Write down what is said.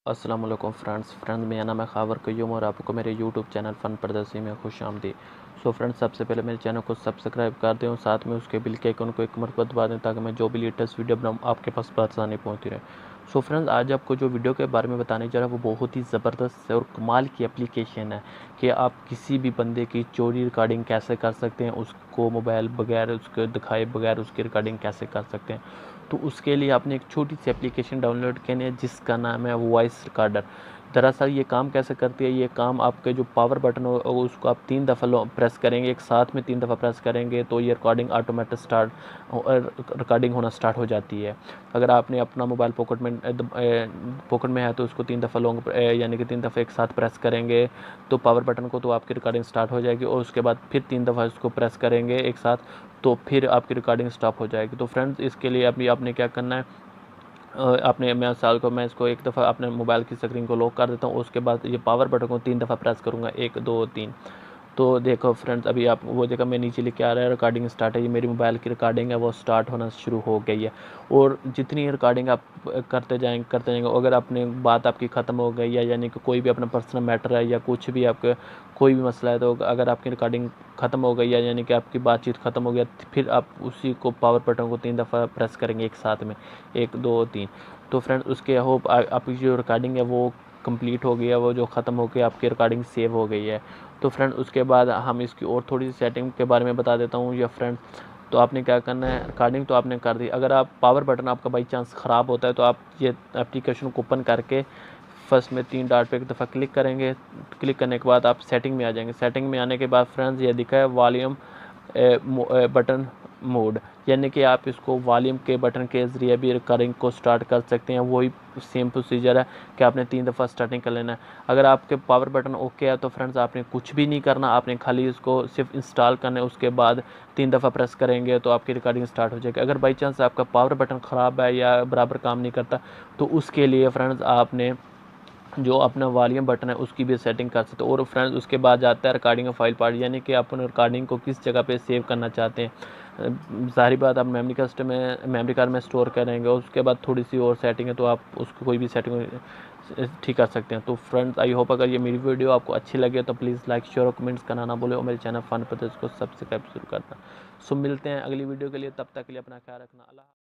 अस्सलाम वालेकुम फ्रेंड्स मेरा नाम है खावर कयूम और आपको मेरे यूट्यूब चैनल फ़न प्रदर्शनी में खुश आमदीद। फ्रेंड्स, सबसे पहले मेरे चैनल को सब्सक्राइब कर दें और साथ में उसके बिल के आइकन को एक मरतबा दबा दें ताकि मैं जो भी लेटेस्ट वीडियो बनाऊँ आपके पास आसानी पहुँचती रहे। फ्रेंड्स, आज आपको जो वीडियो के बारे में बताने जा रहा हूँ वो बहुत ही ज़बरदस्त और कमाल की एप्लीकेशन है कि आप किसी भी बंदे की चोरी रिकॉर्डिंग कैसे कर सकते हैं, उसको मोबाइल बगैर उसके दिखाए बगैर उसकी रिकॉर्डिंग कैसे कर सकते हैं। तो उसके लिए आपने एक छोटी सी एप्लीकेशन डाउनलोड करनी है जिसका नाम है वॉइस रिकॉर्डर। दरअसल ये काम कैसे करती है, ये काम आपके जो पावर बटन हो उसको आप 3 दफ़ा प्रेस करेंगे, एक साथ में 3 दफ़ा प्रेस करेंगे तो ये रिकॉर्डिंग ऑटोमेटिक रिकॉर्डिंग होना स्टार्ट हो जाती है। अगर आपने अपना मोबाइल पॉकेट में है तो उसको 3 दफ़ा लॉन्ग यानी कि 3 दफ़ा एक साथ प्रेस करेंगे तो पावर बटन को, तो आपकी रिकॉर्डिंग स्टार्ट हो जाएगी और उसके बाद फिर 3 दफ़ा इसको प्रेस करेंगे एक साथ तो फिर आपकी रिकॉर्डिंग स्टॉप हो जाएगी। तो फ्रेंड्स, इसके लिए अभी आपने क्या करना है, मैं इसको एक दफ़ा अपने मोबाइल की स्क्रीन को लॉक कर देता हूँ। उसके बाद ये पावर बटन को 3 दफ़ा प्रेस करूँगा, 1 2 3। तो देखो फ्रेंड्स, अभी आप वो देखो मैं नीचे लिखे आ रहा है रिकॉर्डिंग स्टार्ट है। ये मेरी मोबाइल की रिकॉर्डिंग है वो स्टार्ट होना शुरू हो गई है। और जितनी रिकॉर्डिंग आप करते जाएंगे अगर अपने बात आपकी ख़त्म हो गई है, यानी कि कोई भी अपना पर्सनल मैटर है या कुछ भी आपका कोई भी मसला है, तो अगर आपकी रिकॉर्डिंग ख़त्म हो गई है यानी कि आपकी बातचीत ख़त्म हो गया, फिर आप उसी को पावर बटन को 3 दफ़ा प्रेस करेंगे एक साथ में, 1 2 3। तो फ्रेंड्स, उसके होप आपकी जो रिकॉर्डिंग है वो कंप्लीट हो गई है, वो जो ख़त्म हो गया आपकी रिकॉर्डिंग सेव हो गई है। तो फ्रेंड, उसके बाद हम इसकी और थोड़ी सी सेटिंग के बारे में बता देता हूँ या फ्रेंड। तो आपने क्या करना है, रिकॉर्डिंग तो आपने कर दी। अगर आप पावर बटन आपका बाई चांस ख़राब होता है तो आप ये एप्लीकेशन को ओपन करके फर्स्ट में 3 डॉट पे एक दफ़ा क्लिक करेंगे। क्लिक करने के बाद आप सेटिंग में आ जाएंगे। सेटिंग में आने के बाद फ्रेंड्स ये दिखा है वॉल्यूम बटन मोड, यानी कि आप इसको वॉल्यूम के बटन के ज़रिए भी रिकॉर्डिंग को स्टार्ट कर सकते हैं। वही सेम प्रोसीजर है कि आपने 3 दफ़ा स्टार्टिंग कर लेना है। अगर आपके पावर बटन ओके है तो फ्रेंड्स आपने कुछ भी नहीं करना, आपने खाली इसको सिर्फ इंस्टॉल करना है। उसके बाद 3 दफ़ा प्रेस करेंगे तो आपकी रिकॉर्डिंग स्टार्ट हो जाएगी। अगर बाई चांस आपका पावर बटन ख़राब है या बराबर काम नहीं करता तो उसके लिए फ्रेंड्स आपने जो अपना वॉल्यूम बटन है उसकी भी सेटिंग कर सकते हो। और फ्रेंड्स, उसके बाद जाता है रिकॉर्डिंग फाइल पार्ट, यानी कि आप रिकॉर्डिंग को किस जगह पे सेव करना चाहते हैं। ज़ाहिर बात, आप मेमोरी कार्ड में स्टोर करेंगे और उसके बाद थोड़ी सी और सेटिंग है तो आप उसको कोई भी सेटिंग ठीक कर सकते हैं। तो फ्रेंड्स, आई होप अगर ये मेरी वीडियो आपको अच्छी लगे तो प्लीज़ लाइक शेयर और कमेंट्स करना ना भूलें और मेरे चैनल फन पर इसको सब्सक्राइब जरूर करना। मिलते हैं अगली वीडियो के लिए, तब तक के लिए अपना ख्याल रखना। अल्लाह।